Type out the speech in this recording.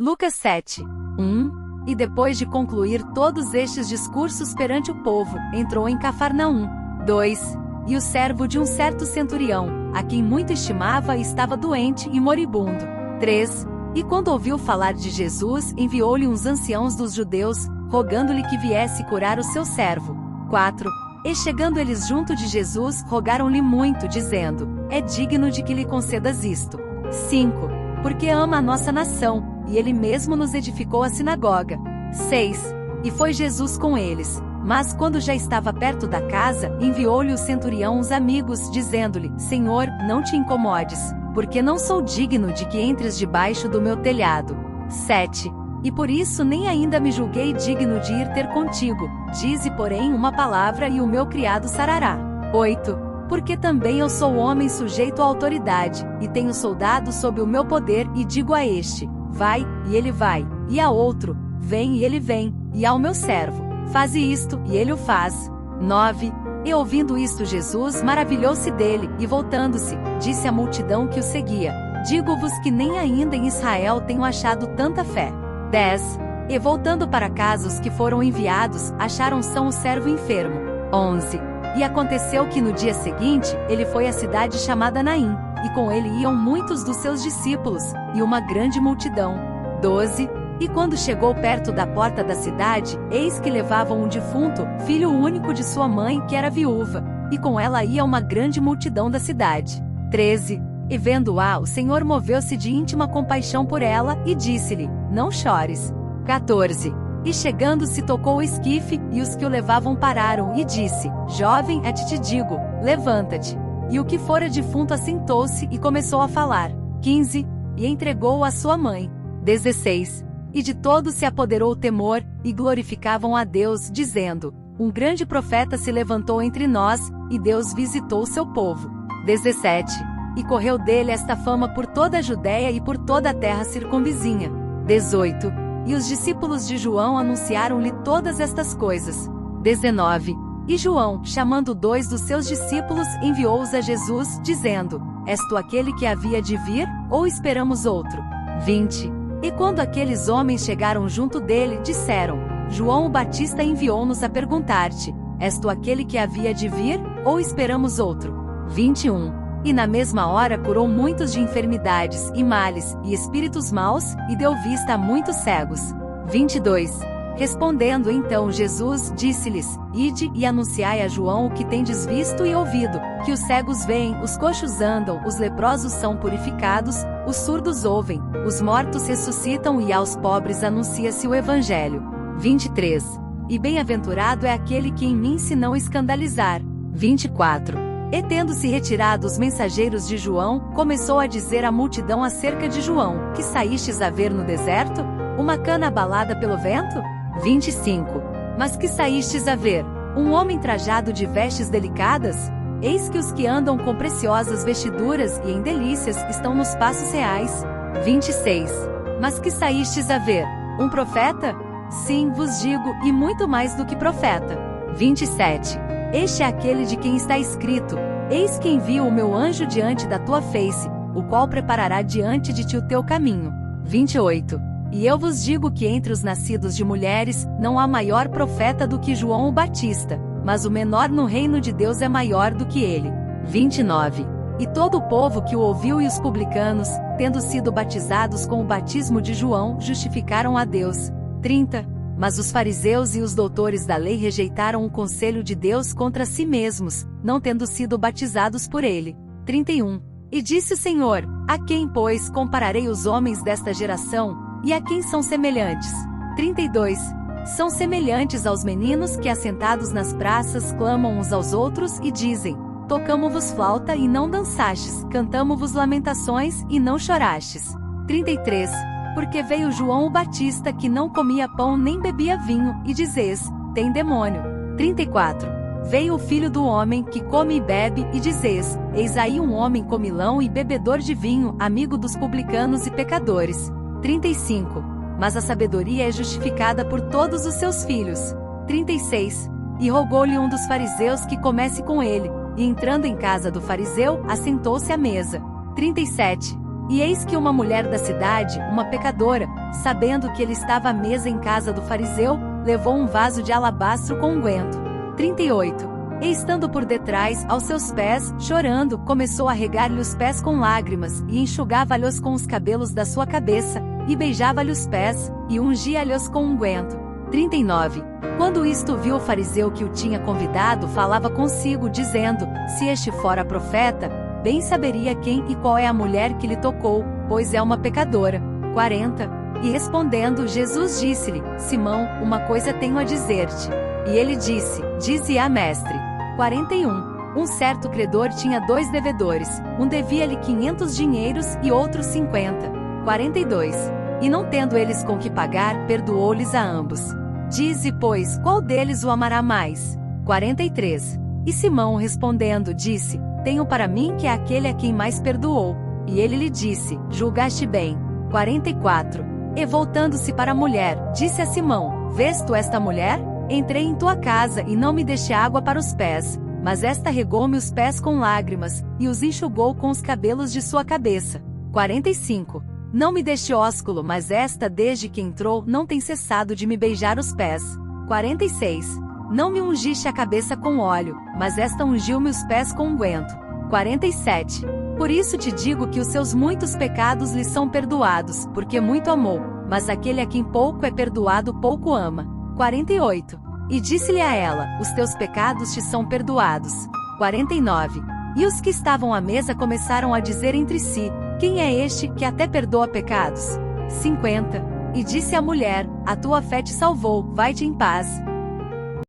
Lucas 7, 1. E depois de concluir todos estes discursos perante o povo, entrou em Cafarnaum. 2. E o servo de um certo centurião, a quem muito estimava, estava doente e moribundo. 3. E quando ouviu falar de Jesus, enviou-lhe uns anciãos dos judeus, rogando-lhe que viesse curar o seu servo. 4. E chegando eles junto de Jesus, rogaram-lhe muito, dizendo: É digno de que lhe concedas isto. 5. Porque ama a nossa nação, e ele mesmo nos edificou a sinagoga. 6. E foi Jesus com eles. Mas quando já estava perto da casa, enviou-lhe o centurião uns amigos, dizendo-lhe: Senhor, não te incomodes, porque não sou digno de que entres debaixo do meu telhado. 7. E por isso nem ainda me julguei digno de ir ter contigo. Dize, porém, uma palavra e o meu criado sarará. 8. Porque também eu sou homem sujeito à autoridade, e tenho soldados sob o meu poder, e digo a este: vai, e ele vai, e a outro: vem, e ele vem, e ao meu servo: faze isto, e ele o faz. 9. E ouvindo isto, Jesus maravilhou-se dele, e voltando-se, disse à multidão que o seguia: Digo-vos que nem ainda em Israel tenho achado tanta fé. 10. E voltando para casa os que foram enviados, acharam são o servo enfermo. 11. E aconteceu que no dia seguinte, ele foi à cidade chamada Naim, e com ele iam muitos dos seus discípulos, e uma grande multidão. 12. E quando chegou perto da porta da cidade, eis que levavam um defunto, filho único de sua mãe, que era viúva, e com ela ia uma grande multidão da cidade. 13. E vendo-a, o Senhor moveu-se de íntima compaixão por ela, e disse-lhe: Não chores. 14. E chegando-se tocou o esquife, e os que o levavam pararam, e disse: Jovem, a ti te digo, levanta-te. E o que fora defunto assentou-se, e começou a falar. 15. E entregou-o à sua mãe. 16. E de todos se apoderou o temor, e glorificavam a Deus, dizendo: Um grande profeta se levantou entre nós, e Deus visitou o seu povo. 17. E correu dele esta fama por toda a Judéia e por toda a terra circunvizinha. 18. E os discípulos de João anunciaram-lhe todas estas coisas. 19. E João, chamando 2 dos seus discípulos, enviou-os a Jesus, dizendo: És tu aquele que havia de vir, ou esperamos outro? 20. E quando aqueles homens chegaram junto dele, disseram: João o Batista enviou-nos a perguntar-te: És tu aquele que havia de vir, ou esperamos outro? 21. E na mesma hora curou muitos de enfermidades, e males, e espíritos maus, e deu vista a muitos cegos. 22. Respondendo então Jesus, disse-lhes: Ide e anunciai a João o que tendes visto e ouvido, que os cegos veem, os coxos andam, os leprosos são purificados, os surdos ouvem, os mortos ressuscitam, e aos pobres anuncia-se o Evangelho. 23. E bem-aventurado é aquele que em mim se não escandalizar. 24. E tendo-se retirado os mensageiros de João, começou a dizer à multidão acerca de João: Que saístes a ver no deserto? Uma cana abalada pelo vento? 25. Mas que saístes a ver? Um homem trajado de vestes delicadas? Eis que os que andam com preciosas vestiduras e em delícias estão nos passos reais. 26. Mas que saístes a ver? Um profeta? Sim, vos digo, e muito mais do que profeta. 27. Este é aquele de quem está escrito: Eis que envio o meu anjo diante da tua face, o qual preparará diante de ti o teu caminho. 28. E eu vos digo que entre os nascidos de mulheres, não há maior profeta do que João o Batista, mas o menor no reino de Deus é maior do que ele. 29. E todo o povo que o ouviu e os publicanos, tendo sido batizados com o batismo de João, justificaram a Deus. 30. Mas os fariseus e os doutores da lei rejeitaram o conselho de Deus contra si mesmos, não tendo sido batizados por ele. 31. E disse o Senhor: A quem, pois, compararei os homens desta geração, e a quem são semelhantes? 32. São semelhantes aos meninos que, assentados nas praças, clamam uns aos outros e dizem: Tocamo-vos flauta e não dançastes, cantamo-vos lamentações e não chorastes. 33. Porque veio João o Batista, que não comia pão nem bebia vinho, e dizes: Tem demônio. 34. Veio o Filho do Homem, que come e bebe, e dizes: Eis aí um homem comilão e bebedor de vinho, amigo dos publicanos e pecadores. 35. Mas a sabedoria é justificada por todos os seus filhos. 36. E rogou-lhe um dos fariseus que comesse com ele, e entrando em casa do fariseu, assentou-se à mesa. 37. E eis que uma mulher da cidade, uma pecadora, sabendo que ele estava à mesa em casa do fariseu, levou um vaso de alabastro com unguento. 38. E estando por detrás, aos seus pés, chorando, começou a regar-lhe os pés com lágrimas, e enxugava-lhes com os cabelos da sua cabeça, e beijava-lhe os pés, e ungia-lhes com unguento. 39. Quando isto viu o fariseu que o tinha convidado, falava consigo, dizendo: se este fora profeta, bem saberia quem e qual é a mulher que lhe tocou, pois é uma pecadora. 40. E respondendo, Jesus disse-lhe: Simão, uma coisa tenho a dizer-te. E ele disse: dize-a, mestre. 41. Um certo credor tinha 2 devedores, um devia-lhe 500 dinheiros e outro 50. 42. E não tendo eles com que pagar, perdoou-lhes a ambos. Dize, pois, qual deles o amará mais? 43. E Simão respondendo, disse: tenho para mim que é aquele a quem mais perdoou. E ele lhe disse: julgaste bem. 44. E voltando-se para a mulher, disse a Simão: vês tu esta mulher? Entrei em tua casa e não me deixe água para os pés, mas esta regou-me os pés com lágrimas, e os enxugou com os cabelos de sua cabeça. 45. Não me deixe ósculo, mas esta desde que entrou não tem cessado de me beijar os pés. 46. Não me ungiste a cabeça com óleo, mas esta ungiu-me os pés com unguento. 47. Por isso te digo que os seus muitos pecados lhe são perdoados, porque muito amou, mas aquele a quem pouco é perdoado pouco ama. 48. E disse-lhe a ela: os teus pecados te são perdoados. 49. E os que estavam à mesa começaram a dizer entre si: quem é este que até perdoa pecados? 50. E disse a mulher: a tua fé te salvou, vai-te em paz.